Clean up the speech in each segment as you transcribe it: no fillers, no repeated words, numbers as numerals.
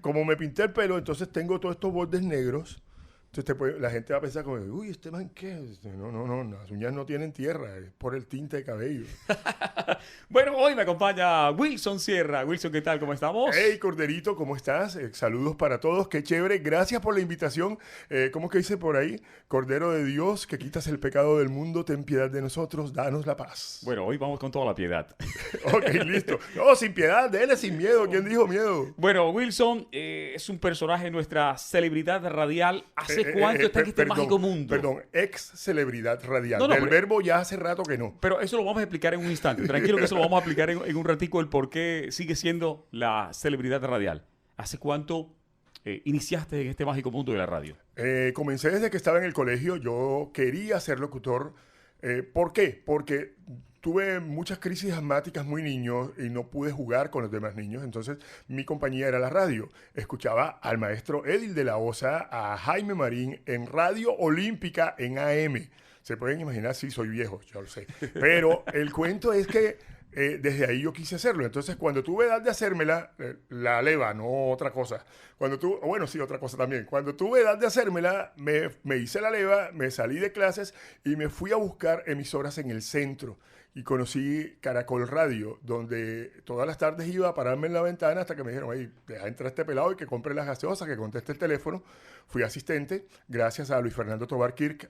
como me pinté el pelo, entonces tengo todos estos bordes negros. Entonces la gente va a pensar como, uy, ¿este man qué? No, las uñas no tienen tierra, es por el tinte de cabello. Bueno, hoy me acompaña Wilson Sierra. Wilson, ¿qué tal? ¿Cómo Hey, estamos? Corderito, ¿cómo estás? Saludos para todos, qué chévere. Gracias por la invitación. ¿Cómo que dice por ahí? Cordero de Dios, que quitas el pecado del mundo, ten piedad de nosotros, danos la paz. Bueno, hoy vamos con toda la piedad. Ok, listo. No, sin piedad, dele sin miedo. ¿Quién dijo miedo? Bueno, Wilson es un personaje, nuestra celebridad radial. ¿Hace cuánto está en este mágico mundo? Perdón, ex celebridad radial. No, no, Del verbo ya hace rato que no. pero eso lo vamos a explicar en un instante. Tranquilo que eso lo vamos a explicar en un ratico el por qué sigue siendo la celebridad radial. ¿Hace cuánto iniciaste en este mágico mundo de la radio? Comencé desde que estaba en el colegio. Yo quería ser locutor. ¿Por qué? Porque tuve muchas crisis asmáticas muy niño y no pude jugar con los demás niños. Entonces mi compañía era la radio. Escuchaba al maestro Edil de la Osa, a Jaime Marín en Radio Olímpica en AM. Se pueden imaginar, sí, soy viejo, yo lo sé. Pero el cuento es que desde ahí yo quise hacerlo. Entonces, cuando tuve edad de hacérmela, la leva, no otra cosa. Bueno, sí, otra cosa también. Cuando tuve edad de hacérmela, me hice la leva, me salí de clases y me fui a buscar emisoras en el centro. Y conocí Caracol Radio, donde todas las tardes iba a pararme en la ventana hasta que me dijeron, "Ey, deja entrar este pelado y que compre las gaseosas, que conteste el teléfono". Fui asistente, gracias a Luis Fernando Tobar Kirk,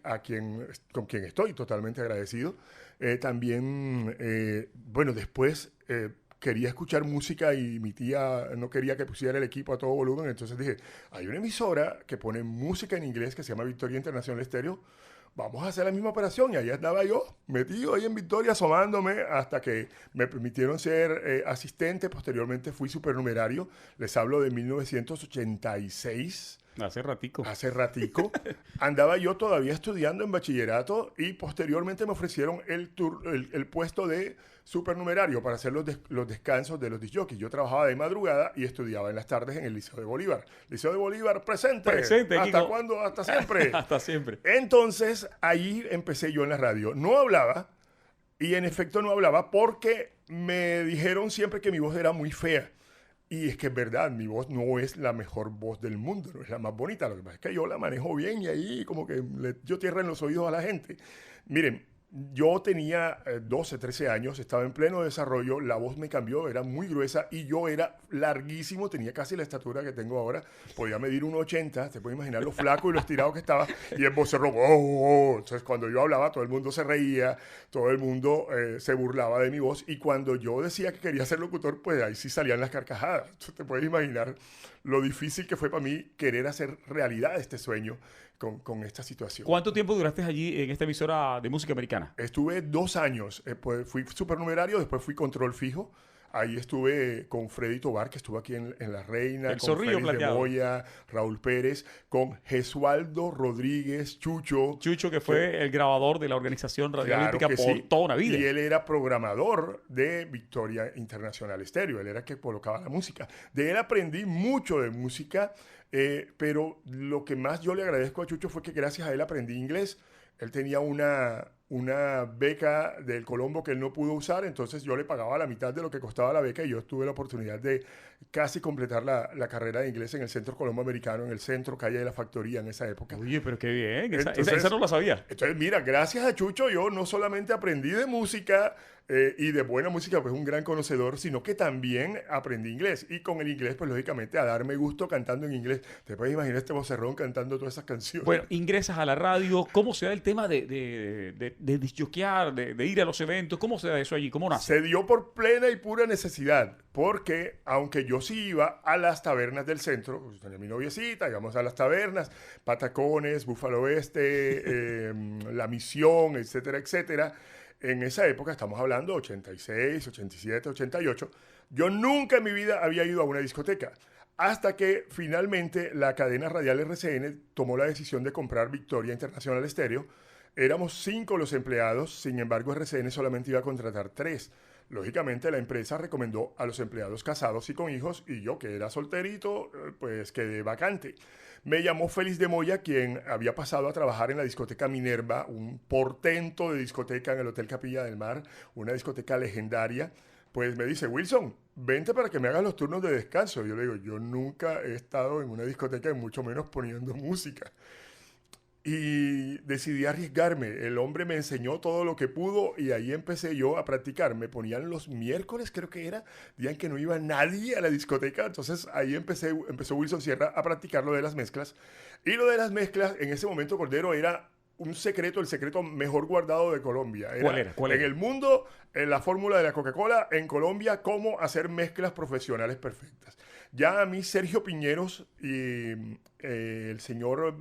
con quien estoy totalmente agradecido. También, bueno, después quería escuchar música y mi tía no quería que pusiera el equipo a todo volumen, entonces dije, hay una emisora que pone música en inglés que se llama Victoria Internacional Estéreo. Vamos a hacer la misma operación. Y ahí andaba yo, metido ahí en Victoria, asomándome, hasta que me permitieron ser asistente. Posteriormente fui supernumerario. Les hablo de 1986. Hace ratico. Hace ratico. Andaba yo todavía estudiando en bachillerato y posteriormente me ofrecieron el puesto de supernumerario para hacer los descansos de los discjockeys. Yo trabajaba de madrugada y estudiaba en las tardes en el Liceo de Bolívar. Liceo de Bolívar, presente. Presente, ¿Hasta Kiko. cuándo? Hasta siempre. Hasta siempre. Entonces, ahí empecé yo en la radio. No hablaba, y en efecto no hablaba porque me dijeron siempre que mi voz era muy fea. Y es que es verdad, mi voz no es la mejor voz del mundo, no es la más bonita. Lo que pasa es que yo la manejo bien y ahí como que yo tierra en los oídos a la gente. Miren, yo tenía 12, 13 años, estaba en pleno desarrollo, la voz me cambió, era muy gruesa y yo era larguísimo, tenía casi la estatura que tengo ahora, podía medir 1,80, te puedes imaginar lo flaco y lo estirado que estaba, y el vocerrón, entonces cuando yo hablaba todo el mundo se reía, todo el mundo se burlaba de mi voz, y cuando yo decía que quería ser locutor, pues ahí sí salían las carcajadas. Entonces, te puedes imaginar lo difícil que fue para mí querer hacer realidad este sueño con esta situación. ¿Cuánto tiempo duraste allí en esta emisora de música americana? Estuve 2 años, pues fui supernumerario, después fui control fijo. Ahí estuve con Freddy Tobar, que estuvo aquí en La Reina, El con zorrillo Félix de plateado. Moya, Raúl Pérez, con Jesualdo Rodríguez, Chucho. Chucho, que fue el grabador de la organización Claro radiolímpica que por sí. toda una vida. Y él era programador de Victoria Internacional Estéreo. Él era el que colocaba la música. De él aprendí mucho de música, pero lo que más yo le agradezco a Chucho fue que gracias a él aprendí inglés. Él tenía una beca del Colombo que él no pudo usar, entonces yo le pagaba la mitad de lo que costaba la beca y yo tuve la oportunidad de casi completar la carrera de inglés en el Centro Colombo Americano, en el centro, calle de la Factoría en esa época. Oye, pero qué bien. Esa Entonces, no la sabía. Entonces, mira, gracias a Chucho yo no solamente aprendí de música y de buena música, pues un gran conocedor, sino que también aprendí inglés. Y con el inglés, pues lógicamente, a darme gusto cantando en inglés. Te puedes imaginar este vocerrón cantando todas esas canciones. Bueno, ingresas a la radio. ¿Cómo se da el tema de disjoquear, de ir a los eventos? ¿Cómo se da eso allí? ¿Cómo nace? Se dio por plena y pura necesidad, porque aunque yo sí iba a las tabernas del centro, pues tenía mi noviecita, íbamos a las tabernas, Patacones, Búfalo Oeste, La Misión, etcétera, etcétera. En esa época, estamos hablando 86, 87, 88, yo nunca en mi vida había ido a una discoteca. Hasta que finalmente la cadena radial RCN tomó la decisión de comprar Victoria Internacional Estéreo. Éramos 5 los empleados, sin embargo RCN solamente iba a contratar 3. Lógicamente la empresa recomendó a los empleados casados y con hijos, y yo que era solterito, pues quedé vacante. Me llamó Félix de Moya, quien había pasado a trabajar en la discoteca Minerva, un portento de discoteca en el Hotel Capilla del Mar, una discoteca legendaria. Pues me dice, Wilson, vente para que me hagas los turnos de descanso. Yo le digo, yo nunca he estado en una discoteca y mucho menos poniendo música. Y decidí arriesgarme. El hombre me enseñó todo lo que pudo y ahí empecé yo a practicar. Me ponían los miércoles, creo que era, día en que no iba nadie a la discoteca. Entonces ahí empezó Wilson Sierra a practicar lo de las mezclas. Y lo de las mezclas, en ese momento, Cordero, era un secreto, el secreto mejor guardado de Colombia. ¿Cuál era? ¿Cuál era? En el mundo, en la fórmula de la Coca-Cola, en Colombia, cómo hacer mezclas profesionales perfectas. Ya a mí Sergio Piñeros y el señor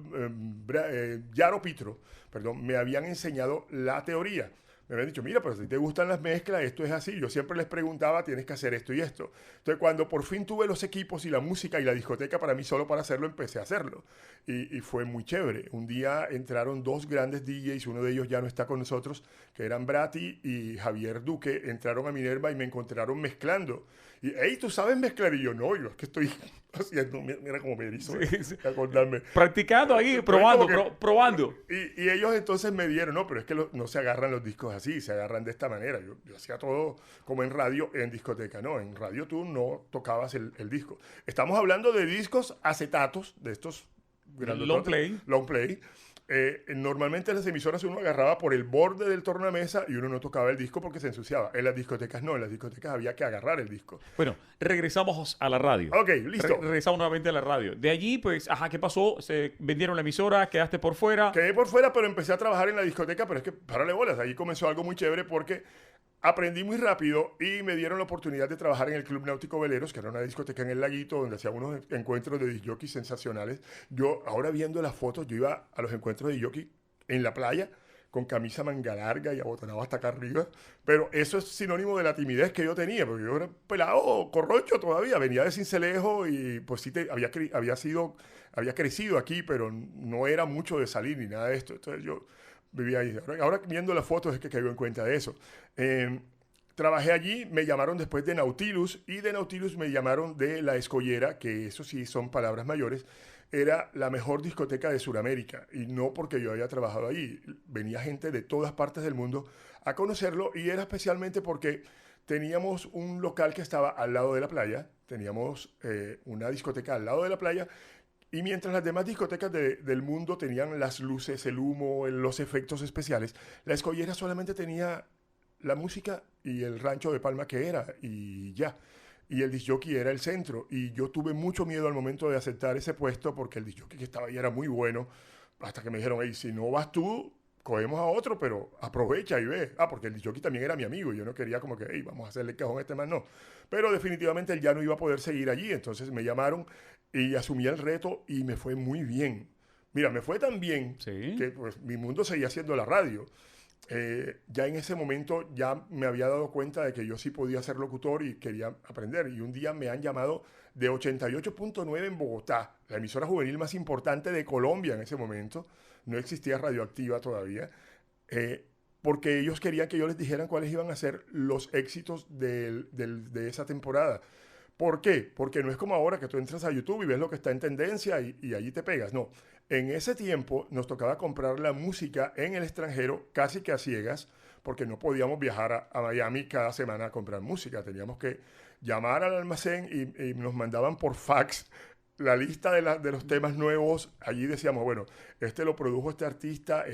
Yaro Pitro, perdón, me habían enseñado la teoría. Me habían dicho, mira, pero si te gustan las mezclas, esto es así. Yo siempre les preguntaba, tienes que hacer esto y esto. Entonces, cuando por fin tuve los equipos y la música y la discoteca para mí solo para hacerlo, empecé a hacerlo. Y fue muy chévere. Un día entraron dos grandes DJs, uno de ellos ya no está con nosotros, que eran Brati y Javier Duque. Entraron a Minerva y me encontraron mezclando. Y, hey, ¿tú sabes mezclar? Y yo, no, yo es que estoy haciendo, mira cómo me hizo, Sí. acordarme. Practicando ahí, probando, probando. Y ellos entonces me dieron, no, pero es que no se agarran los discos así, se agarran de esta manera. Yo hacía todo como en radio, en discoteca, no, en radio tú no tocabas el disco. Estamos hablando de discos acetatos, de estos long play. Normalmente en las emisoras uno agarraba por el borde del tornamesa y uno no tocaba el disco porque se ensuciaba. En las discotecas no, en las discotecas había que agarrar el disco. Bueno, regresamos a la radio. Ok, listo. Regresamos nuevamente a la radio. De allí, pues, ajá, ¿qué pasó? Se vendieron la emisora, quedaste por fuera. Quedé por fuera, pero empecé a trabajar en la discoteca, pero es que, párale bolas, ahí comenzó algo muy chévere porque aprendí muy rápido y me dieron la oportunidad de trabajar en el Club Náutico Veleros, que era una discoteca en el Laguito donde hacía unos encuentros de disc-jockeys sensacionales. Yo, ahora viendo las fotos, yo iba a los encuentros de disc-jockey en la playa con camisa manga larga y abotonado hasta acá arriba, pero eso es sinónimo de la timidez que yo tenía, porque yo era pelado, corroncho todavía, venía de Sincelejo y pues sí había crecido aquí, pero no era mucho de salir ni nada de esto. Entonces yo vivía ahí. Ahora viendo las fotos es que caigo en cuenta de eso. Trabajé allí, me llamaron después de Nautilus y de Nautilus me llamaron de La Escollera, que eso sí son palabras mayores. Era la mejor discoteca de Sudamérica y no porque yo haya trabajado allí. Venía gente de todas partes del mundo a conocerlo y era especialmente porque teníamos un local que estaba al lado de la playa, teníamos una discoteca al lado de la playa. Y mientras las demás discotecas del mundo tenían las luces, el humo, los efectos especiales, La Escollera solamente tenía la música y el rancho de Palma que era, y ya. Y el disc jockey era el centro. Y yo tuve mucho miedo al momento de aceptar ese puesto porque el disc jockey que estaba ahí era muy bueno. Hasta que me dijeron, hey, si no vas tú, cogemos a otro, pero aprovecha y ve. Porque el disc jockey también era mi amigo y yo no quería como que, hey, vamos a hacerle cajón a este más, no. Pero definitivamente él ya no iba a poder seguir allí. Entonces me llamaron y asumí el reto y me fue muy bien. Mira, me fue tan bien que pues, mi mundo seguía siendo la radio. Ya en ese momento ya me había dado cuenta de que yo sí podía ser locutor y quería aprender. Y un día me han llamado de 88.9 en Bogotá, la emisora juvenil más importante de Colombia en ese momento. No existía Radioactiva todavía. Porque ellos querían que yo les dijeran cuáles iban a ser los éxitos de esa temporada. ¿Por qué? Porque no es como ahora que tú entras a YouTube y ves lo que está en tendencia y allí te pegas. No. En ese tiempo nos tocaba comprar la música en el extranjero casi que a ciegas, porque no podíamos viajar a Miami cada semana a comprar música. Teníamos que llamar al almacén y nos mandaban por fax la lista de los temas nuevos. Allí decíamos, bueno, este lo produjo este artista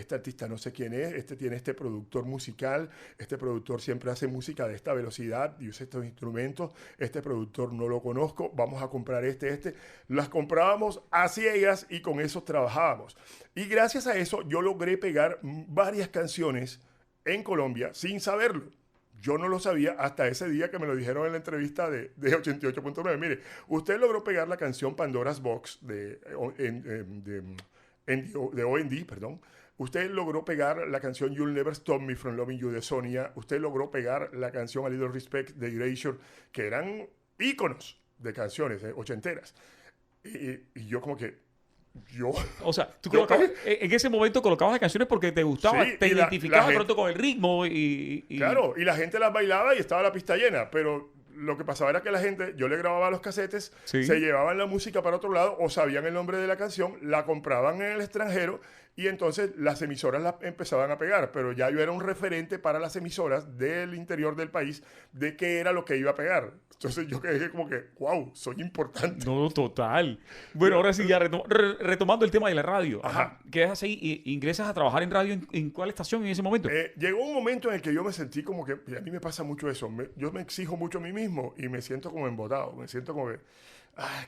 no sé quién es, este tiene este productor musical, este productor siempre hace música de esta velocidad y usa estos instrumentos, este productor no lo conozco, vamos a comprar este. Las comprábamos a ciegas y con eso trabajábamos. Y gracias a eso yo logré pegar varias canciones en Colombia sin saberlo. Yo no lo sabía hasta ese día que me lo dijeron en la entrevista de 88.9. Mire, usted logró pegar la canción Pandora's Box de OND, perdón. Usted logró pegar la canción You'll Never Stop Me From Loving You de Sonia. Usted logró pegar la canción A Little Respect de Erasure, que eran íconos de canciones ochenteras. Y yo como que... O sea, tú en ese momento colocabas las canciones porque te gustaba, sí, te identificabas gente, pronto con el ritmo Claro, y la gente las bailaba y estaba la pista llena, pero lo que pasaba era que la gente, yo le grababa los casetes, se llevaban la música para otro lado o sabían el nombre de la canción, la compraban en el extranjero Y entonces las emisoras las empezaban a pegar, pero ya yo era un referente para las emisoras del interior del país de qué era lo que iba a pegar. Entonces yo quedé como que, wow, soy importante. No, total. Bueno, ahora sí, ya retomando el tema de la radio. Ajá. Quedas ahí, ingresas a trabajar en radio. ¿En cuál estación en ese momento? Llegó un momento en el que yo me sentí como que, y a mí me pasa mucho eso, yo me exijo mucho a mí mismo y me siento como embotado, me siento como que,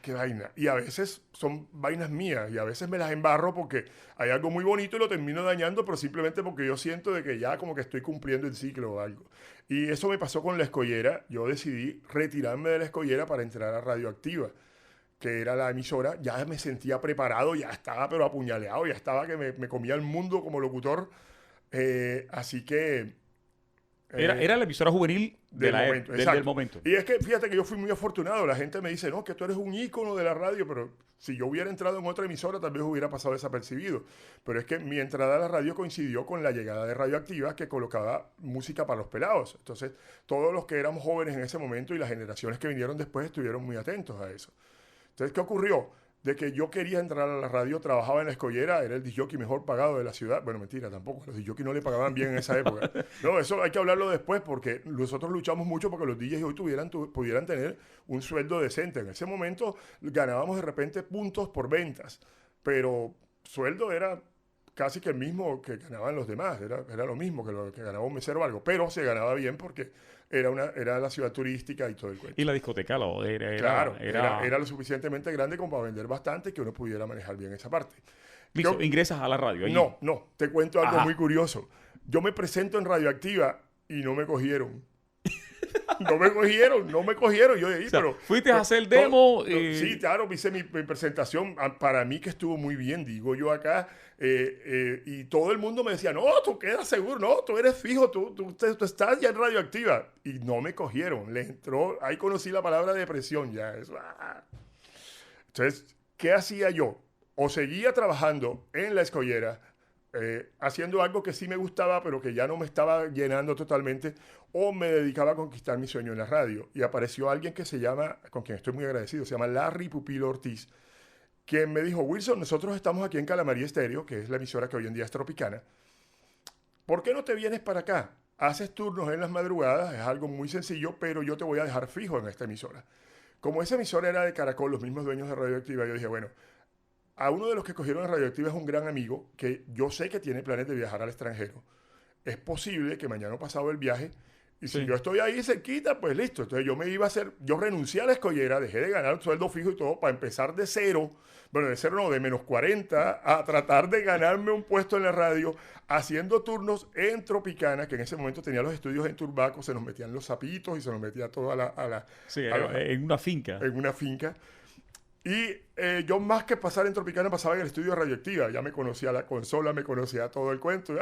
qué vaina. Y a veces son vainas mías y a veces me las embarro porque hay algo muy bonito y lo termino dañando, pero simplemente porque yo siento de que ya como que estoy cumpliendo el ciclo o algo. Y eso me pasó con La Escollera. Yo decidí retirarme de La Escollera para entrar a Radioactiva, que era la emisora. Ya me sentía preparado, ya estaba pero apuñaleado, ya estaba que me comía el mundo como locutor. Así que... Era la emisora juvenil del momento, exacto. del momento. Y es que fíjate que yo fui muy afortunado. La gente me dice, no, que tú eres un ícono de la radio, pero si yo hubiera entrado en otra emisora tal vez hubiera pasado desapercibido. Pero es que mi entrada a la radio coincidió con la llegada de Radioactiva, que colocaba música para los pelados. Entonces, todos los que éramos jóvenes en ese momento y las generaciones que vinieron después estuvieron muy atentos a eso. Entonces, ¿qué ocurrió? De que yo quería entrar a la radio, trabajaba en La Escollera, era el disc-jockey mejor pagado de la ciudad. Bueno, mentira, tampoco. Los disc-jockeys no le pagaban bien en esa época. No, eso hay que hablarlo después porque nosotros luchamos mucho porque los DJs hoy pudieran tener un sueldo decente. En ese momento ganábamos de repente puntos por ventas, pero sueldo era casi que el mismo que ganaban los demás. Era lo mismo que lo que ganaba un mesero o algo, pero se ganaba bien porque era la ciudad turística y todo el cuento. Y la discoteca Claro, era lo suficientemente grande como para vender bastante que uno pudiera manejar bien esa parte. Listo, ingresas a la radio. Ahí. No, te cuento algo Ajá. muy curioso. Yo me presento en Radioactiva y no me cogieron. No me cogieron. Yo dije, O sea, pero... fuiste a hacer el demo. Sí, claro, hice mi presentación. Para mí que estuvo muy bien, digo yo acá. Y todo el mundo me decía, no, tú quedas seguro, no, tú eres fijo, tú estás ya en Radioactiva. Y no me cogieron. Le entró, ahí conocí la palabra depresión ya. Entonces, ¿qué hacía yo? O seguía trabajando en La Escollera, haciendo algo que sí me gustaba, pero que ya no me estaba llenando totalmente, o me dedicaba a conquistar mi sueño en la radio. Y apareció alguien que se llama, con quien estoy muy agradecido, se llama Larry Pupilo Ortiz, quien me dijo, Wilson, nosotros estamos aquí en Calamaría Estéreo, que es la emisora que hoy en día es Tropicana. ¿Por qué no te vienes para acá? Haces turnos en las madrugadas, es algo muy sencillo, pero yo te voy a dejar fijo en esta emisora. Como esa emisora era de Caracol, los mismos dueños de Radioactiva, yo dije, bueno, a uno de los que cogieron a Radioactiva es un gran amigo que yo sé que tiene planes de viajar al extranjero. Es posible que mañana pasado el viaje, y si yo estoy ahí cerquita, pues listo. Entonces yo renuncié a La Escollera, dejé de ganar un sueldo fijo y todo para empezar de cero, bueno, de cero no, de menos 40, a tratar de ganarme un puesto en la radio, haciendo turnos en Tropicana, que en ese momento tenía los estudios en Turbaco, se nos metían los sapitos y se nos metía todo en una finca. En una finca. Y yo más que pasar en Tropicana pasaba en el estudio de Radioactiva. Ya me conocía la consola, me conocía todo el cuento.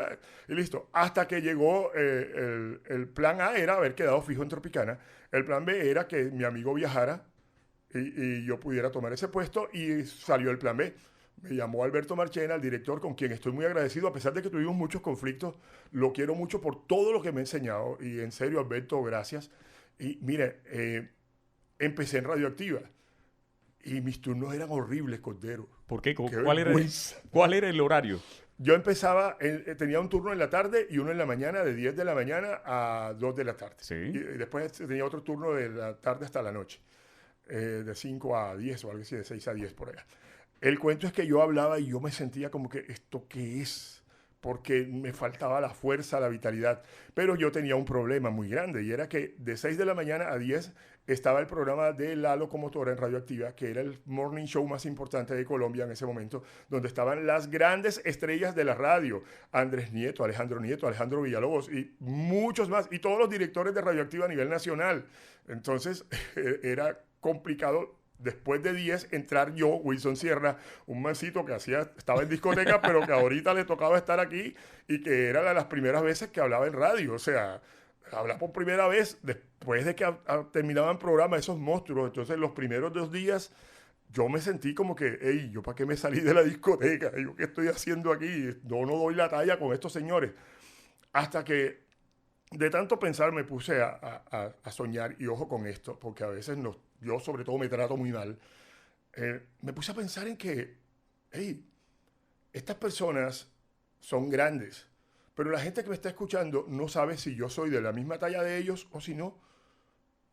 Y listo. Hasta que llegó el plan A era haber quedado fijo en Tropicana. El plan B era que mi amigo viajara y yo pudiera tomar ese puesto. Y salió el plan B. Me llamó Alberto Marchena, el director, con quien estoy muy agradecido. A pesar de que tuvimos muchos conflictos, lo quiero mucho por todo lo que me ha enseñado. Y en serio, Alberto, gracias. Y mire, empecé en Radioactiva. Y mis turnos eran horribles, Cordero. ¿Por qué? ¿Cuál era el horario? Yo empezaba, tenía un turno en la tarde y uno en la mañana, de 10 de la mañana a 2 de la tarde. Sí. Y después tenía otro turno de la tarde hasta la noche, de 5 a 10 o algo así, de 6 a 10 por allá. El cuento es que yo hablaba y yo me sentía como que, ¿esto qué es? Porque me faltaba la fuerza, la vitalidad. Pero yo tenía un problema muy grande y era que de 6 de la mañana a 10 estaba el programa de La Locomotora en Radioactiva, que era el morning show más importante de Colombia en ese momento, donde estaban las grandes estrellas de la radio, Andrés Nieto, Alejandro Villalobos y muchos más, y todos los directores de Radioactiva a nivel nacional. Entonces era complicado. Después de 10, entrar yo, Wilson Sierra, un mancito que estaba en discoteca, pero que ahorita le tocaba estar aquí y que era de las primeras veces que hablaba en radio. O sea, hablar por primera vez después de que terminaban programa esos monstruos. Entonces, los primeros 2 días, yo me sentí como que, hey, ¿yo para qué me salí de la discoteca? ¿Yo qué estoy haciendo aquí? No doy la talla con estos señores. Hasta que de tanto pensar me puse a soñar, y ojo con esto, porque a veces yo sobre todo me trato muy mal. Me puse a pensar en que, hey, estas personas son grandes. Pero la gente que me está escuchando no sabe si yo soy de la misma talla de ellos o si no.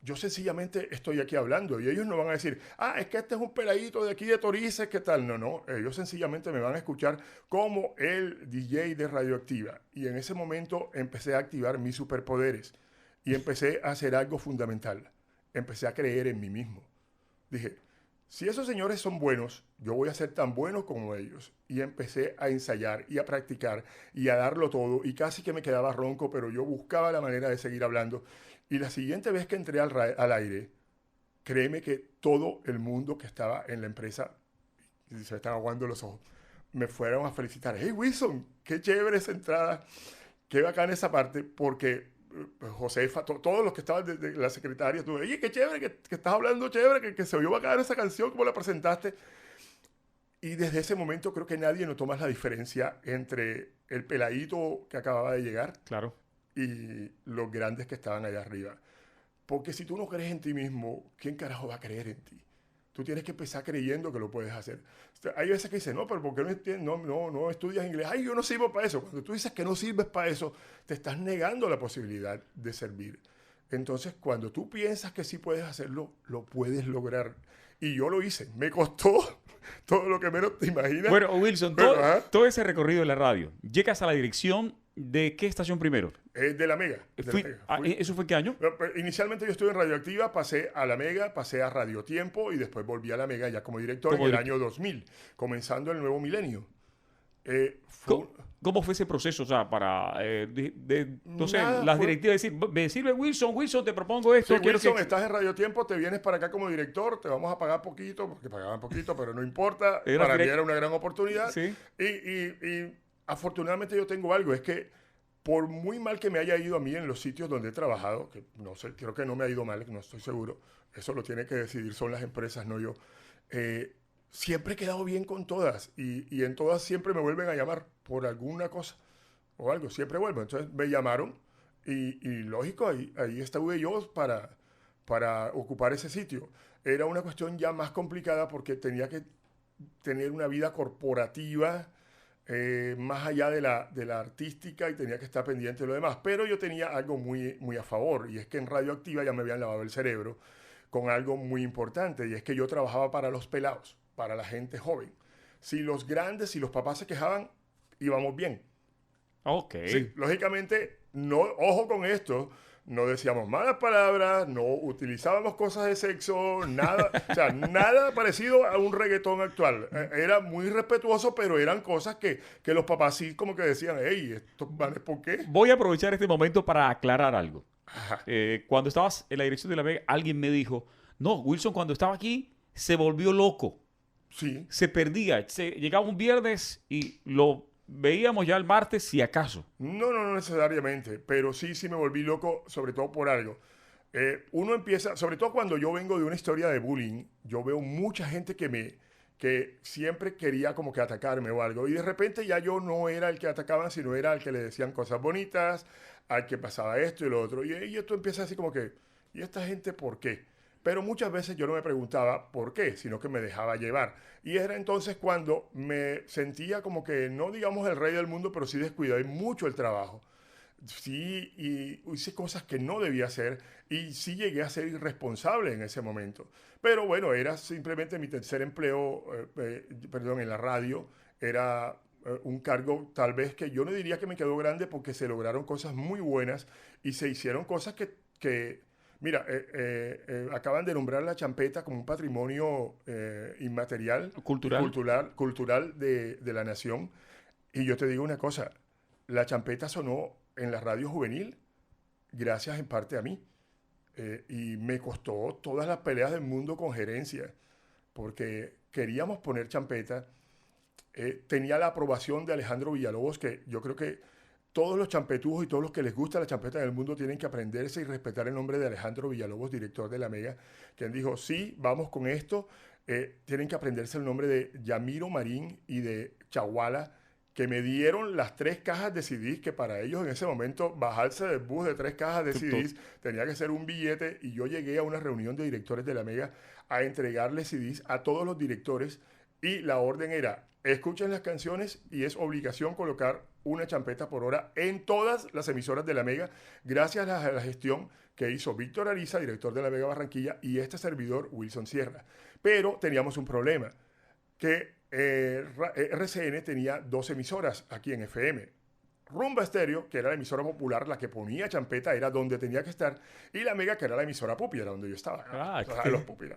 Yo sencillamente estoy aquí hablando y ellos no van a decir, es que este es un peladito de aquí de Torices, ¿qué tal? No, no, ellos sencillamente me van a escuchar como el DJ de Radioactiva. Y en ese momento empecé a activar mis superpoderes y empecé a hacer algo fundamental. Empecé a creer en mí mismo. Dije, si esos señores son buenos, yo voy a ser tan bueno como ellos. Y empecé a ensayar y a practicar y a darlo todo. Y casi que me quedaba ronco, pero yo buscaba la manera de seguir hablando. Y la siguiente vez que entré al aire, créeme que todo el mundo que estaba en la empresa, y se me están aguando los ojos, me fueron a felicitar. Hey Wilson, qué chévere esa entrada, qué bacana esa parte, porque Josefa, todos los que estaban de la secretaria, tú, oye, qué chévere, que estás hablando chévere, que se oyó bacana esa canción, cómo la presentaste. Y desde ese momento creo que nadie notó más la diferencia entre el peladito que acababa de llegar Claro. y los grandes que estaban allá arriba. Porque si tú no crees en ti mismo, ¿quién carajo va a creer en ti? Tú tienes que empezar creyendo que lo puedes hacer. O sea, hay veces que dicen, no, pero ¿por qué no estudias inglés? Ay, yo no sirvo para eso. Cuando tú dices que no sirves para eso, te estás negando la posibilidad de servir. Entonces, cuando tú piensas que sí puedes hacerlo, lo puedes lograr. Y yo lo hice. Me costó todo lo que menos te imaginas. Bueno, Wilson, Pero, todo ese recorrido de la radio, llegas a la dirección de qué estación primero. de la Mega. ¿Eso fue qué año? Inicialmente yo estuve en Radioactiva, pasé a la Mega, pasé a Radio Tiempo y después volví a la Mega ya como director en el año 2000, comenzando el nuevo milenio. ¿Cómo fue ese proceso? O sea, para, no sé, Nada, las directivas decir, me sirve Wilson, te propongo esto. Sí, Wilson, estás en Radio Tiempo, te vienes para acá como director, te vamos a pagar poquito, porque pagaban poquito, pero no importa. Para mí era una gran oportunidad. Sí. Y afortunadamente yo tengo algo, es que por muy mal que me haya ido a mí en los sitios donde he trabajado, que no sé, creo que no me ha ido mal, no estoy seguro, eso lo tiene que decidir, son las empresas, no yo. Siempre he quedado bien con todas y en todas siempre me vuelven a llamar por alguna cosa o algo, siempre vuelvo. Entonces me llamaron y lógico, ahí estuve yo para ocupar ese sitio. Era una cuestión ya más complicada porque tenía que tener una vida corporativa más allá de la artística y tenía que estar pendiente de lo demás. Pero yo tenía algo muy, muy a favor y es que en Radioactiva ya me habían lavado el cerebro con algo muy importante y es que yo trabajaba para los pelados, para la gente joven. Si los grandes, si los papás se quejaban, íbamos bien. Ok. Sí, lógicamente, no, ojo con esto, no decíamos malas palabras, no utilizábamos cosas de sexo, nada, o sea, nada parecido a un reggaetón actual. Era muy respetuoso, pero eran cosas que los papás sí como que decían, hey, ¿estos manes por qué? Voy a aprovechar este momento para aclarar algo. Ajá. Cuando estabas en la dirección de la Vega, alguien me dijo, no, Wilson cuando estaba aquí se volvió loco. Sí. Se perdía. Llegaba un viernes y lo veíamos ya el martes, si acaso. No necesariamente, pero sí me volví loco, sobre todo por algo. Uno empieza, sobre todo cuando yo vengo de una historia de bullying, yo veo mucha gente que siempre quería como que atacarme o algo, y de repente ya yo no era el que atacaban, sino era el que le decían cosas bonitas, al que pasaba esto y lo otro, y esto empieza así como que, ¿y esta gente por qué? Pero muchas veces yo no me preguntaba por qué, sino que me dejaba llevar. Y era entonces cuando me sentía como que, no digamos el rey del mundo, pero sí descuidé mucho el trabajo. Sí, y hice cosas que no debía hacer y sí llegué a ser irresponsable en ese momento. Pero bueno, era simplemente mi tercer empleo, en la radio. Era un cargo tal vez que yo no diría que me quedó grande porque se lograron cosas muy buenas y se hicieron cosas que mira, acaban de nombrar la champeta como un patrimonio inmaterial, cultural de la nación. Y yo te digo una cosa, la champeta sonó en la radio juvenil gracias en parte a mí. Y me costó todas las peleas del mundo con gerencia, porque queríamos poner champeta. Tenía la aprobación de Alejandro Villalobos, que yo creo que todos los champetujos y todos los que les gusta la champeta del mundo tienen que aprenderse y respetar el nombre de Alejandro Villalobos, director de la Mega, quien dijo, sí, vamos con esto. Tienen que aprenderse el nombre de Yamiro Marín y de Chaguala, que me dieron las 3 cajas de CDs, que para ellos en ese momento bajarse del bus de 3 cajas de CDs tenía que ser un billete, y yo llegué a una reunión de directores de la Mega a entregarles CDs a todos los directores y la orden era, escuchen las canciones y es obligación colocar una champeta por hora en todas las emisoras de la Mega, gracias a la gestión que hizo Víctor Ariza, director de la Mega Barranquilla, y este servidor, Wilson Sierra. Pero teníamos un problema, que RCN tenía 2 emisoras aquí en FM. Rumba Estéreo, que era la emisora popular, la que ponía champeta, era donde tenía que estar, y la Mega, que era la emisora pupi, era donde yo estaba. Los pupi.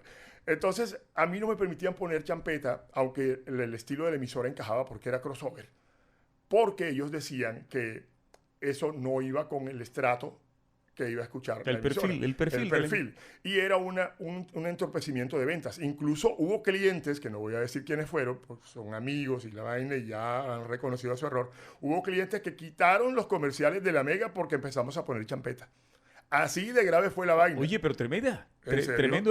Entonces, a mí no me permitían poner champeta, aunque el estilo de la emisora encajaba porque era crossover, porque ellos decían que eso no iba con el estrato que iba a escuchar el perfil. Y era un entorpecimiento de ventas. Incluso hubo clientes, que no voy a decir quiénes fueron, pues son amigos y la vaina y ya han reconocido su error. Hubo clientes que quitaron los comerciales de la Mega porque empezamos a poner champeta. Así de grave fue la vaina. Oye, pero tremendo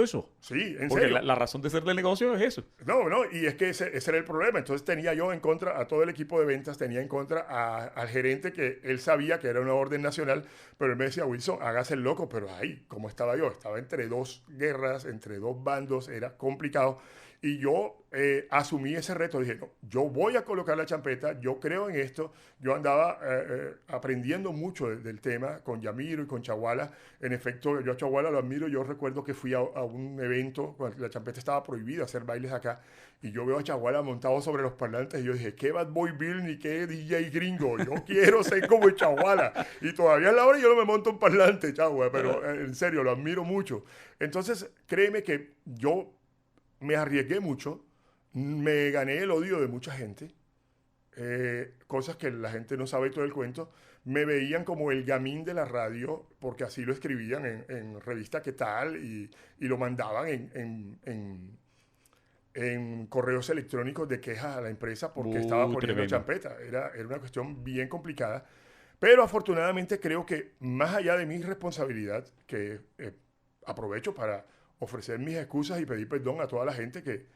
eso. Sí, en Porque serio. La razón de ser del negocio es eso. No, y es que ese era el problema. Entonces tenía yo en contra a todo el equipo de ventas, tenía en contra al gerente, que él sabía que era una orden nacional, pero él me decía, Wilson, hágase el loco. Pero ahí, ¿cómo estaba yo? Estaba entre 2 guerras, entre 2 bandos, era complicado. Y yo asumí ese reto. Dije, no, yo voy a colocar la champeta, yo creo en esto. Yo andaba aprendiendo mucho del tema con Yamiro y con Chaguala. En efecto, yo a Chaguala lo admiro. Yo recuerdo que fui a un evento cuando la champeta estaba prohibida hacer bailes acá. Y yo veo a Chaguala montado sobre los parlantes. Y yo dije, ¿qué Bad Boy Bill ni qué DJ gringo? Yo quiero ser como Chaguala. Y todavía es la hora y yo no me monto un parlante, Chaguala. Pero en serio, lo admiro mucho. Entonces, créeme que yo me arriesgué mucho, me gané el odio de mucha gente, cosas que la gente no sabe todo el cuento. Me veían como el gamín de la radio, porque así lo escribían en revista ¿Qué tal? Y lo mandaban en correos electrónicos de quejas a la empresa porque estaba poniendo champeta. Era una cuestión bien complicada. Pero afortunadamente creo que más allá de mi responsabilidad, que aprovecho para ofrecer mis excusas y pedir perdón a toda la gente que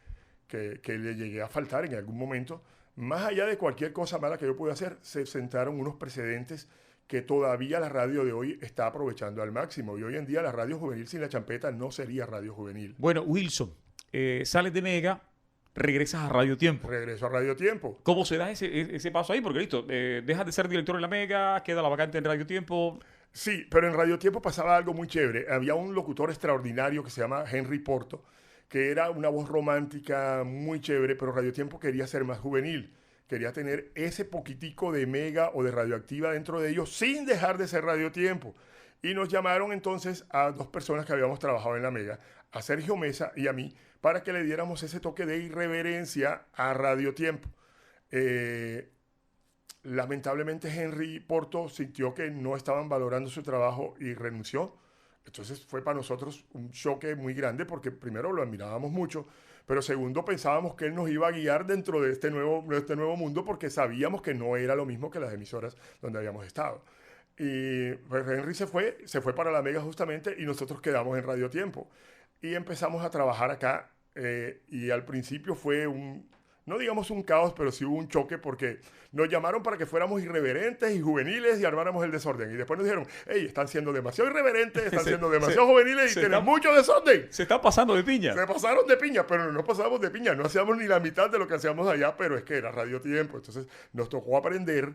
le llegué a faltar en algún momento, más allá de cualquier cosa mala que yo pueda hacer, se sentaron unos precedentes que todavía la radio de hoy está aprovechando al máximo. Y hoy en día la radio juvenil sin la champeta no sería radio juvenil. Bueno, Wilson, sales de Mega, regresas a Radio Tiempo. Regreso a Radio Tiempo. ¿Cómo se da ese paso ahí? Porque listo, dejas de ser director en la Mega, queda la vacante en Radio Tiempo. Sí, pero en Radio Tiempo pasaba algo muy chévere. Había un locutor extraordinario que se llama Henry Porto, que era una voz romántica muy chévere, pero Radio Tiempo quería ser más juvenil. Quería tener ese poquitico de Mega o de Radioactiva dentro de ellos sin dejar de ser Radio Tiempo. Y nos llamaron entonces a 2 personas que habíamos trabajado en la Mega, a Sergio Mesa y a mí, para que le diéramos ese toque de irreverencia a Radio Tiempo. Lamentablemente Henry Porto sintió que no estaban valorando su trabajo y renunció. Entonces fue para nosotros un choque muy grande porque primero lo admirábamos mucho, pero segundo pensábamos que él nos iba a guiar dentro de este nuevo mundo porque sabíamos que no era lo mismo que las emisoras donde habíamos estado. Y pues Henry se fue para la Mega justamente y nosotros quedamos en Radio Tiempo. Y empezamos a trabajar acá y al principio fue no digamos un caos, pero sí hubo un choque porque nos llamaron para que fuéramos irreverentes y juveniles y armáramos el desorden. Y después nos dijeron, hey, están siendo demasiado irreverentes, están siendo demasiado juveniles y tienen mucho desorden. Se está pasando de piña. Se pasaron de piña, pero no pasábamos de piña. No hacíamos ni la mitad de lo que hacíamos allá, pero es que era Radio Tiempo. Entonces nos tocó aprender.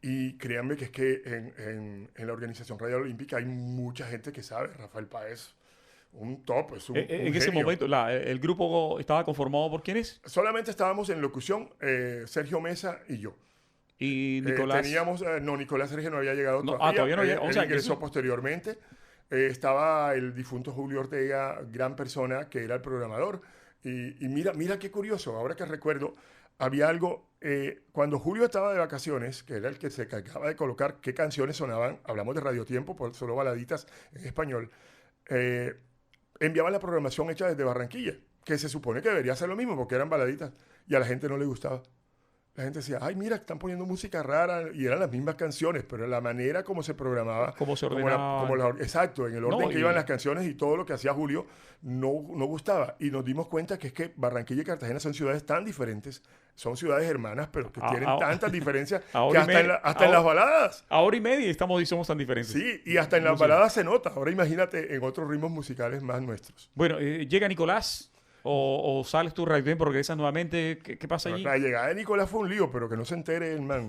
Y créanme que es que en la Organización Radial Olímpica hay mucha gente que sabe. Rafael Páez, un top, es un en ese genio. momento, ¿el grupo estaba conformado por quiénes? Solamente estábamos en locución, Sergio Mesa y yo. Y Nicolás. Nicolás Sergio no había llegado todavía. Todavía no había. Él ingresó posteriormente. Estaba el difunto Julio Ortega, gran persona, que era el programador. Y mira qué curioso, ahora que recuerdo, había algo, cuando Julio estaba de vacaciones, que era el que se encargaba de colocar qué canciones sonaban, hablamos de Radio Tiempo, por solo baladitas en español, enviaban la programación hecha desde Barranquilla, que se supone que debería ser lo mismo, porque eran baladitas, y a la gente no le gustaba. La gente decía, ay, mira, están poniendo música rara, y eran las mismas canciones, pero la manera como se programaba, cómo se ordenaba. Exacto, en el orden que iban las canciones y todo lo que hacía Julio no gustaba. Y nos dimos cuenta que es que Barranquilla y Cartagena son ciudades tan diferentes, son ciudades hermanas, pero que tienen tantas diferencias que hasta en las baladas. A hora y media y somos tan diferentes. Sí, y hasta en las baladas se nota. Ahora imagínate en otros ritmos musicales más nuestros. Bueno, llega Nicolás. O sales tú Radio Tiempo, regresas nuevamente. ¿Qué pasa allí? La llegada de Nicolás fue un lío, pero que no se entere el man.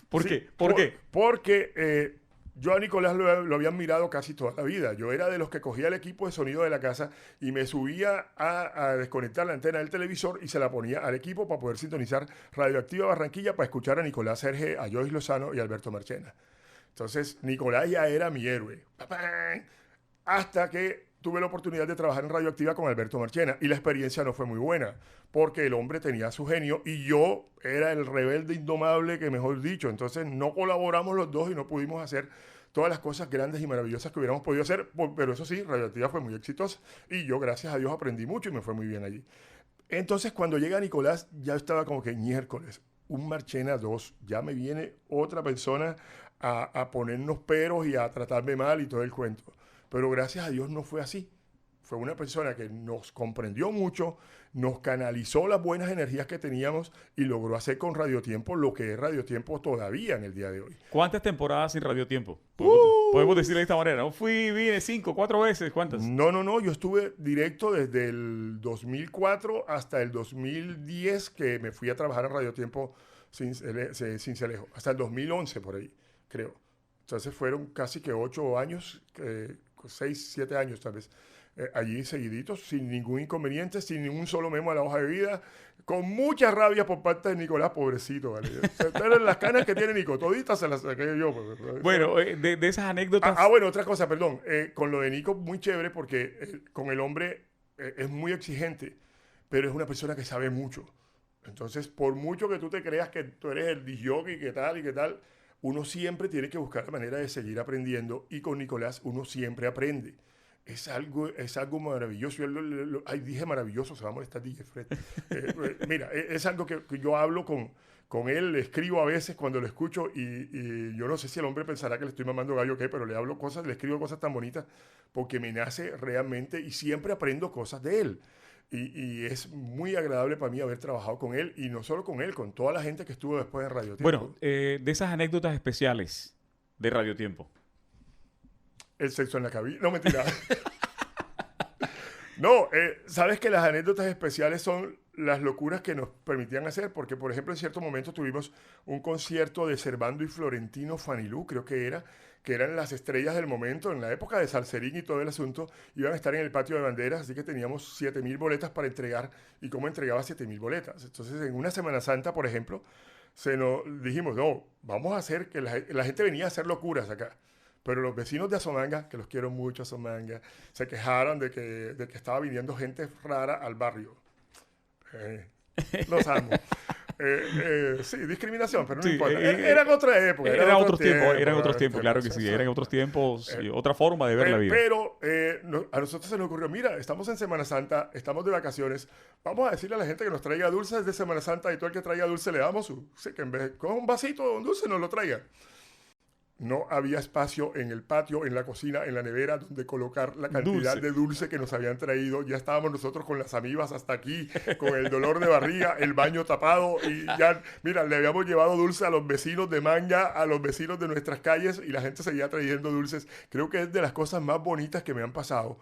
¿Por Sí, qué? ¿Por qué? Porque yo a Nicolás lo había mirado casi toda la vida. Yo era de los que cogía el equipo de sonido de la casa y me subía a desconectar la antena del televisor y se la ponía al equipo para poder sintonizar Radioactiva Barranquilla para escuchar a Nicolás Serge, a Joyce Lozano y a Alberto Marchena. Entonces, Nicolás ya era mi héroe. Hasta que tuve la oportunidad de trabajar en Radioactiva con Alberto Marchena y la experiencia no fue muy buena porque el hombre tenía su genio y yo era el rebelde indomable que mejor dicho. Entonces no colaboramos los dos y no pudimos hacer todas las cosas grandes y maravillosas que hubiéramos podido hacer, pero eso sí, Radioactiva fue muy exitosa y yo gracias a Dios aprendí mucho y me fue muy bien allí. Entonces cuando llega Nicolás ya estaba como que miércoles, un Marchena 2, ya me viene otra persona a ponernos peros y a tratarme mal y todo el cuento. Pero gracias a Dios no fue así. Fue una persona que nos comprendió mucho, nos canalizó las buenas energías que teníamos y logró hacer con Radio Tiempo lo que es Radio Tiempo todavía en el día de hoy. ¿Cuántas temporadas sin Radio Tiempo? Podemos decirlo de esta manera. ¿No? Vine 5, 4 veces. ¿Cuántas? No, yo estuve directo desde el 2004 hasta el 2010 que me fui a trabajar en Radio Tiempo sin Celejo, hasta el 2011 por ahí, creo. Entonces fueron casi que 8 años, 6, 7 años tal vez, allí seguiditos, sin ningún inconveniente, sin ningún solo memo a la hoja de vida, con mucha rabia por parte de Nicolás, pobrecito, ¿vale? Las canas que tiene Nico, toditas se las saqué yo. Bueno, de esas anécdotas... Bueno, otra cosa, perdón, con lo de Nico, muy chévere porque con el hombre es muy exigente, pero es una persona que sabe mucho. Entonces, por mucho que tú te creas que tú eres el disc-jockey y qué tal, uno siempre tiene que buscar la manera de seguir aprendiendo y con Nicolás uno siempre aprende. Es algo maravilloso. Ay, dije maravilloso, se va a molestar DJ Fred. Mira, es algo que yo hablo con él, le escribo a veces cuando lo escucho y yo no sé si el hombre pensará que le estoy mamando gallo o qué, pero le hablo cosas, le escribo cosas tan bonitas porque me nace realmente y siempre aprendo cosas de él. Y es muy agradable para mí haber trabajado con él y no solo con él, con toda la gente que estuvo después en Radio Tiempo. Bueno, de esas anécdotas especiales de Radio Tiempo. El sexo en la cabina. No, mentira. No, sabes que las anécdotas especiales son las locuras que nos permitían hacer, porque por ejemplo en cierto momento tuvimos un concierto de Servando y Florentino Fanilú, creo que eran las estrellas del momento, en la época de Salserín y todo el asunto, iban a estar en el patio de banderas, así que teníamos 7,000 boletas para entregar, y cómo entregaba 7,000 boletas. Entonces en una Semana Santa, por ejemplo, dijimos, no, vamos a hacer que la gente venía a hacer locuras acá. Pero los vecinos de Azomanga, que los quiero mucho Azomanga, se quejaron de que estaba viniendo gente rara al barrio. Los amo. Sí, discriminación, pero no Sí, importa. Era otra época. Eran otros tiempos, claro que sí. Eran otros tiempos, otra forma de ver la vida. Pero a nosotros se nos ocurrió, mira, estamos en Semana Santa, estamos de vacaciones, vamos a decirle a la gente que nos traiga dulces de Semana Santa y todo el que traiga dulce le damos que en vez con un vasito de un dulce nos lo traiga. No había espacio en el patio, en la cocina, en la nevera donde colocar la cantidad de dulce que nos habían traído. Ya estábamos nosotros con las amibas hasta aquí, con el dolor de barriga, el baño tapado y ya, mira, le habíamos llevado dulce a los vecinos de Manga, a los vecinos de nuestras calles y la gente seguía trayendo dulces. Creo que es de las cosas más bonitas que me han pasado.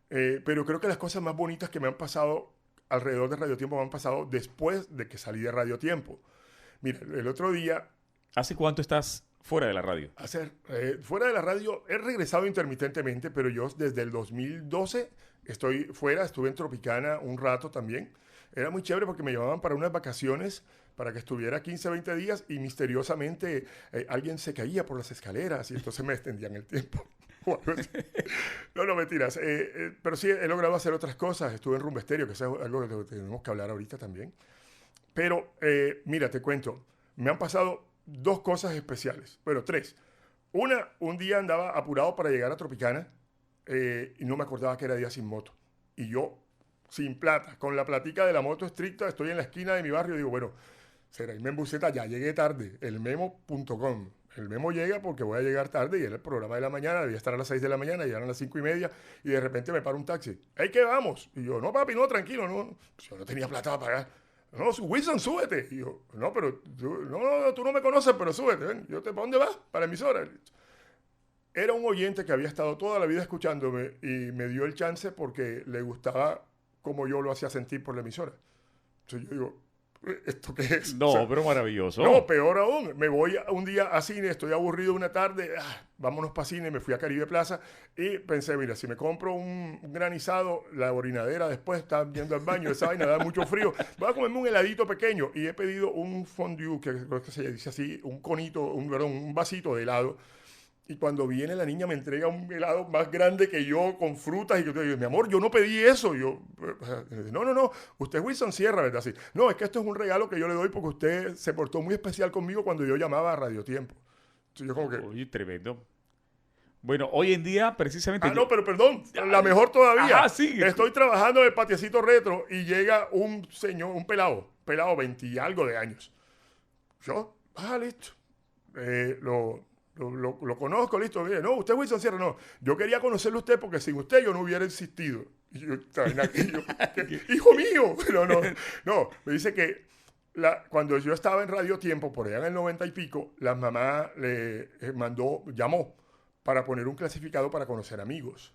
Pero creo que las cosas más bonitas que me han pasado alrededor de Radio Tiempo me han pasado después de que salí de Radio Tiempo. Mira, el otro día... ¿Hace cuánto estás fuera de la radio? Fuera de la radio he regresado intermitentemente, pero yo desde el 2012 estoy fuera, estuve en Tropicana un rato también. Era muy chévere porque me llamaban para unas vacaciones, para que estuviera 15, 20 días y misteriosamente alguien se caía por las escaleras y entonces me extendían el tiempo. No, mentiras. Pero sí he logrado hacer otras cosas. Estuve en Rumba Estéreo, que es algo que tenemos que hablar ahorita también. Pero mira, te cuento, me han pasado 2 cosas especiales. Bueno, 3. Un día andaba apurado para llegar a Tropicana y no me acordaba que era día sin moto. Y yo, sin plata, con la platica de la moto estricta, estoy en la esquina de mi barrio y digo, bueno, será irme en buseta, ya llegué tarde, elmemo.com. El memo llega porque voy a llegar tarde y era el programa de la mañana, debía estar a las 6 de la mañana, llegaron a las 5:30 y de repente me para un taxi. ¡Hey, qué vamos! Y yo, no, papi, no, tranquilo, no. Pues yo no tenía plata para pagar. No, Wilson, súbete. Y yo, no, pero tú no me conoces, pero súbete. Ven, ¿para dónde vas? Para la emisora. Era un oyente que había estado toda la vida escuchándome y me dio el chance porque le gustaba como yo lo hacía sentir por la emisora. Entonces yo digo, ¿esto qué es? No, O sea, pero maravilloso. no, peor aún, me voy un día a cine, estoy aburrido una tarde, vámonos para cine, me fui a Caribe Plaza y pensé, mira, si me compro un granizado, la orinadera después está viendo al baño, esa vaina da mucho frío, voy a comerme un heladito pequeño y he pedido un fondue, que creo que se dice así, un conito, perdón, un vasito de helado. Y cuando viene la niña me entrega un helado más grande que yo con frutas y yo digo, mi amor, yo no pedí eso. Yo, no, usted es Wilson Sierra, ¿verdad? Sí. No, es que esto es un regalo que yo le doy porque usted se portó muy especial conmigo cuando yo llamaba a Radio Tiempo. Entonces yo como que, Oye, tremendo. Bueno, hoy en día, precisamente. no, pero perdón, la mejor todavía. Ajá, sí. Estoy trabajando en el patiecito retro y llega un señor, un pelado 20 y algo de años. Yo, listo. Lo conozco, listo. Mire, no, usted es Wilson Sierra, no. Yo quería conocerlo a usted porque sin usted yo no hubiera existido. Y yo, hijo mío. Pero no, me dice que cuando yo estaba en Radio Tiempo, por allá en el 90 y pico, la mamá le llamó para poner un clasificado para conocer amigos.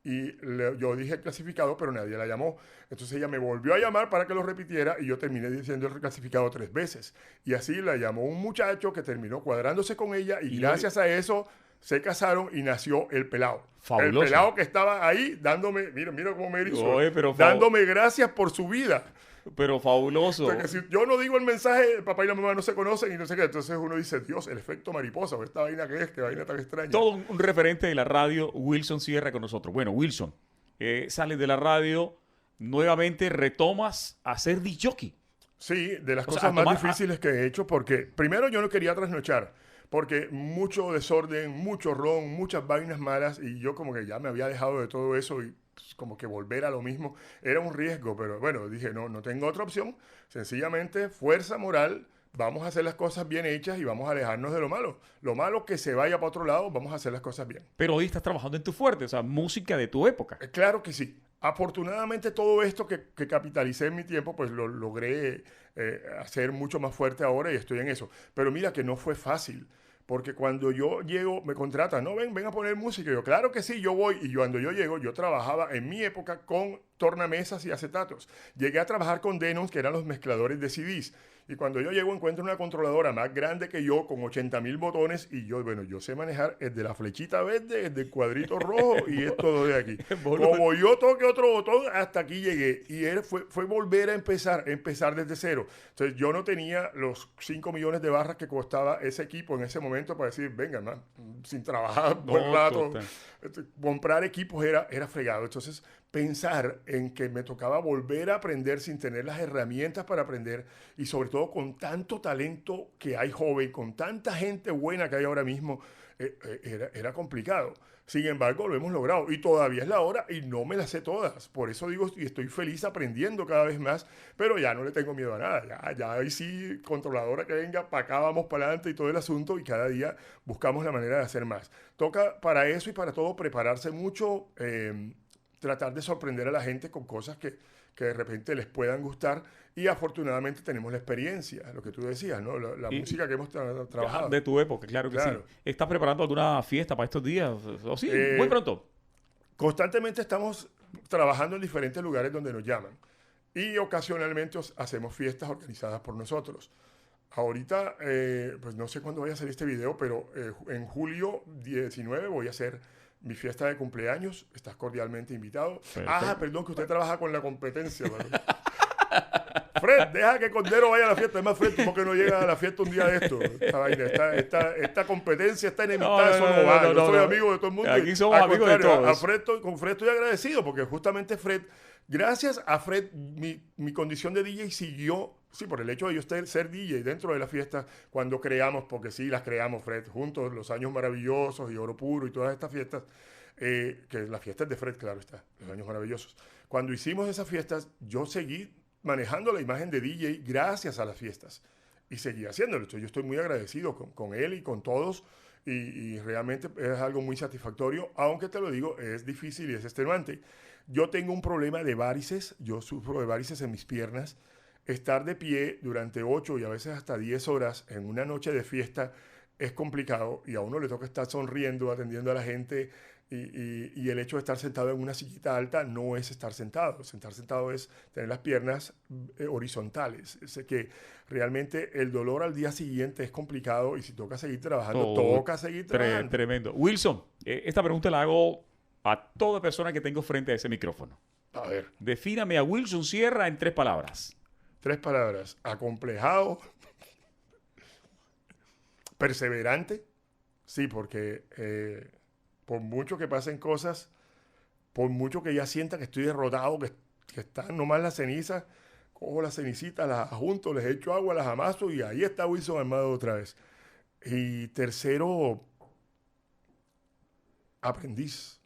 Y yo dije el clasificado, pero nadie la llamó. Entonces ella me volvió a llamar para que lo repitiera y yo terminé diciendo el clasificado 3 veces. Y así la llamó un muchacho que terminó cuadrándose con ella y gracias a eso se casaron y nació el pelado. Fabuloso. El pelado que estaba ahí dándome, mira cómo me hizo, Oye, pero dándome gracias por su vida. Pero fabuloso. O sea, que si yo no digo el mensaje, el papá y la mamá no se conocen y no sé qué, entonces uno dice, Dios, el efecto mariposa, o esta vaina que es, qué vaina tan extraña. Todo un referente de la radio, Wilson Sierra con nosotros. Bueno, Wilson, sales de la radio, nuevamente retomas a ser disc jockey. Sí, de las cosas más difíciles que he hecho, porque primero yo no quería trasnochar, porque mucho desorden, mucho ron, muchas vainas malas, y yo como que ya me había dejado de todo eso y pues, como que volver a lo mismo era un riesgo, pero bueno, dije, no tengo otra opción, sencillamente fuerza moral, vamos a hacer las cosas bien hechas y vamos a alejarnos de lo malo que se vaya para otro lado, vamos a hacer las cosas bien. Pero hoy estás trabajando en tu fuerte, o sea, música de tu época. Claro que sí. Afortunadamente todo esto que capitalicé en mi tiempo, pues lo logré hacer mucho más fuerte ahora y estoy en eso. Pero mira que no fue fácil. Porque cuando yo llego, me contratan, no, ven a poner música. Y yo, claro que sí, yo voy. Y cuando yo llego, yo trabajaba en mi época con tornamesas y acetatos. Llegué a trabajar con Denon, que eran los mezcladores de CDs. Y cuando yo llego, encuentro una controladora más grande que yo, con 80,000 botones. Y yo, bueno, yo sé manejar el de la flechita verde, el del cuadrito rojo y esto de aquí. Como yo toque otro botón, hasta aquí llegué. Y fue volver a empezar desde cero. Entonces, yo no tenía los 5 millones de barras que costaba ese equipo en ese momento para decir, venga, man, sin trabajar buen rato. Comprar equipos era fregado. Entonces, pensar en que me tocaba volver a aprender sin tener las herramientas para aprender y sobre todo con talento que hay joven, con tanta gente buena que hay ahora mismo, era complicado. Sin embargo, lo hemos logrado y todavía es la hora y no me las sé todas. Por eso digo, y estoy feliz aprendiendo cada vez más, pero ya no le tengo miedo a nada. Ya ahí sí, controladora que venga, para acá vamos para adelante y todo el asunto y cada día buscamos la manera de hacer más. Toca para eso y para todo prepararse mucho, tratar de sorprender a la gente con cosas que de repente les puedan gustar y afortunadamente tenemos la experiencia, lo que tú decías, ¿no? La música que hemos trabajado. De tu época, claro que sí. ¿Estás preparando alguna fiesta para estos días? ¿O sí? Muy pronto. Constantemente estamos trabajando en diferentes lugares donde nos llaman y ocasionalmente hacemos fiestas organizadas por nosotros. Ahorita, pues no sé cuándo vaya a salir este video, pero en julio 19 voy a hacer mi fiesta de cumpleaños. Estás cordialmente invitado. Perfecto. Perdón, que usted trabaja con la competencia. Fred, deja que Cordero vaya a la fiesta. Es más, Fred, ¿por qué no llega a la fiesta un día de esto? Esta competencia, esta enemistad, eso no va. Yo soy amigo de todo el mundo. Aquí somos amigos de todos. Con Fred estoy agradecido porque justamente Fred, gracias a Fred, mi condición de DJ siguió. Sí, por el hecho de yo ser DJ dentro de la fiesta, cuando creamos, porque sí, las creamos, Fred, juntos, los años maravillosos y Oro Puro y todas estas fiestas, que las fiestas de Fred, claro está, los años maravillosos. Cuando hicimos esas fiestas, yo seguí manejando la imagen de DJ gracias a las fiestas y seguí haciéndolo. Entonces, yo estoy muy agradecido con él y con todos y realmente es algo muy satisfactorio, aunque te lo digo, es difícil y es extenuante. Yo tengo un problema de varices, yo sufro de varices en mis piernas. Estar de pie durante 8 y a veces hasta 10 horas en una noche de fiesta es complicado y a uno le toca estar sonriendo, atendiendo a la gente. Y el hecho de estar sentado en una sillita alta no es estar sentado. Estar sentado es tener las piernas horizontales. Es que realmente el dolor al día siguiente es complicado y si toca seguir trabajando, toca seguir trabajando. Tremendo. Wilson, esta pregunta la hago a toda persona que tengo frente a ese micrófono. A ver. Defíname a Wilson Sierra en 3 palabras. 3 palabras. Acomplejado. Perseverante. Sí, porque por mucho que pasen cosas, por mucho que ya sienta que estoy derrotado, que están nomás las cenizas, cojo las cenicitas, las junto, les echo agua, las amaso y ahí está Wilson armado otra vez. Y tercero, aprendiz.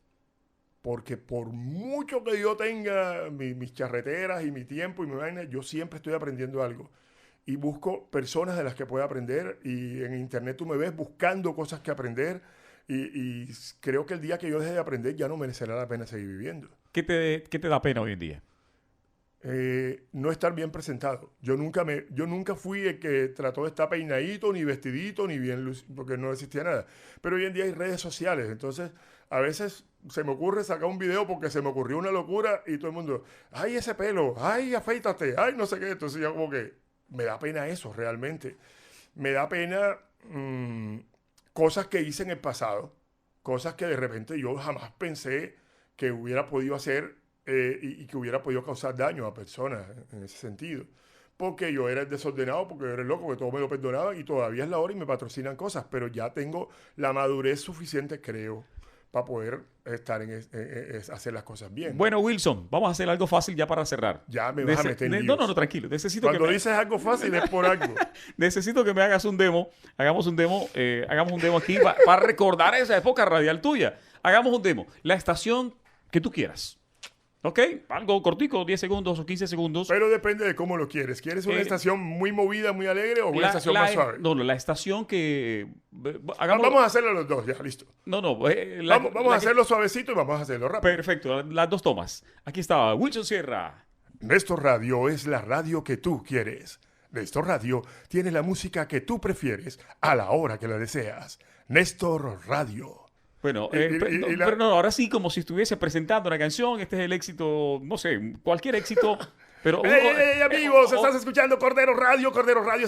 Porque por mucho que yo tenga mis charreteras y mi tiempo y mi vaina, yo siempre estoy aprendiendo algo. Y busco personas de las que pueda aprender. Y en internet tú me ves buscando cosas que aprender. Y creo que el día que yo deje de aprender ya no merecerá la pena seguir viviendo. ¿Qué te da pena hoy en día? No estar bien presentado. Yo nunca fui el que trató de estar peinadito, ni vestidito, ni bien porque no existía nada. Pero hoy en día hay redes sociales. Entonces, a veces se me ocurre sacar un video porque se me ocurrió una locura y todo el mundo, ay, ese pelo, ay, afeítate, ay, no sé qué. Entonces yo como que me da pena eso realmente. Me da pena cosas que hice en el pasado, cosas que de repente yo jamás pensé que hubiera podido hacer y que hubiera podido causar daño a personas en ese sentido. Porque yo era el desordenado, porque yo era el loco, que todo me lo perdonaba y todavía es la hora y me patrocinan cosas, pero ya tengo la madurez suficiente, creo, para poder estar hacer las cosas bien. Bueno, Wilson, vamos a hacer algo fácil ya para cerrar. Ya me vas a meter en No, tranquilo. Cuando dices algo fácil es por algo. Necesito que me hagas un demo. Hagamos un demo aquí para recordar esa época radial tuya. Hagamos un demo. La estación que tú quieras. ¿Ok? Algo cortico, 10 segundos o 15 segundos. Pero depende de cómo lo quieres. ¿Quieres una estación muy movida, muy alegre o una estación más suave? No, la estación que... Vamos a hacerlo los dos, ya, listo. Vamos a hacerlo suavecito y vamos a hacerlo rápido. Perfecto, las 2 tomas. Aquí está Wilson Sierra. Néstor Radio es la radio que tú quieres. Néstor Radio tiene la música que tú prefieres a la hora que la deseas. Néstor Radio. Bueno, pero no, ahora sí, como si estuviese presentando una canción. Este es el éxito, no sé, cualquier éxito. Pero ¡Hey, amigos! Estás escuchando Cordero Radio. Cordero Radio.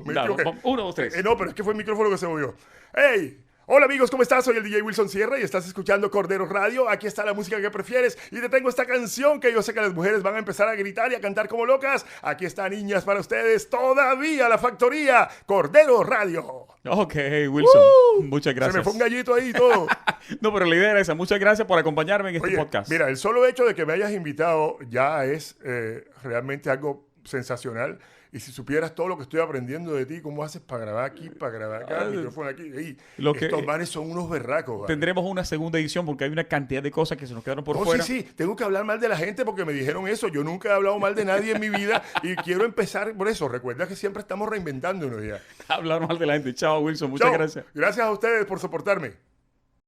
Me equivoqué. 1, 2, 3. No, pero es que fue el micrófono que se movió. ¡Hey! Hola amigos, ¿cómo estás? Soy el DJ Wilson Sierra y estás escuchando Cordero Radio. Aquí está la música que prefieres y te tengo esta canción que yo sé que las mujeres van a empezar a gritar y a cantar como locas. Aquí está, niñas, para ustedes, todavía la factoría Cordero Radio. Ok, Wilson, muchas gracias. Se me fue un gallito ahí y todo. No, pero la idea era esa. Muchas gracias por acompañarme en este podcast. Mira, el solo hecho de que me hayas invitado ya es realmente algo sensacional. Y si supieras todo lo que estoy aprendiendo de ti, cómo haces para grabar aquí, para grabar acá, el micrófono aquí. Estos manes son unos berracos. ¿Vale? Tendremos una segunda edición porque hay una cantidad de cosas que se nos quedaron por fuera. Sí, tengo que hablar mal de la gente porque me dijeron eso. Yo nunca he hablado mal de nadie en mi vida y quiero empezar por eso. Recuerda que siempre estamos reinventándonos ya. Hablar mal de la gente. Chao, Wilson. Muchas gracias. Gracias a ustedes por soportarme.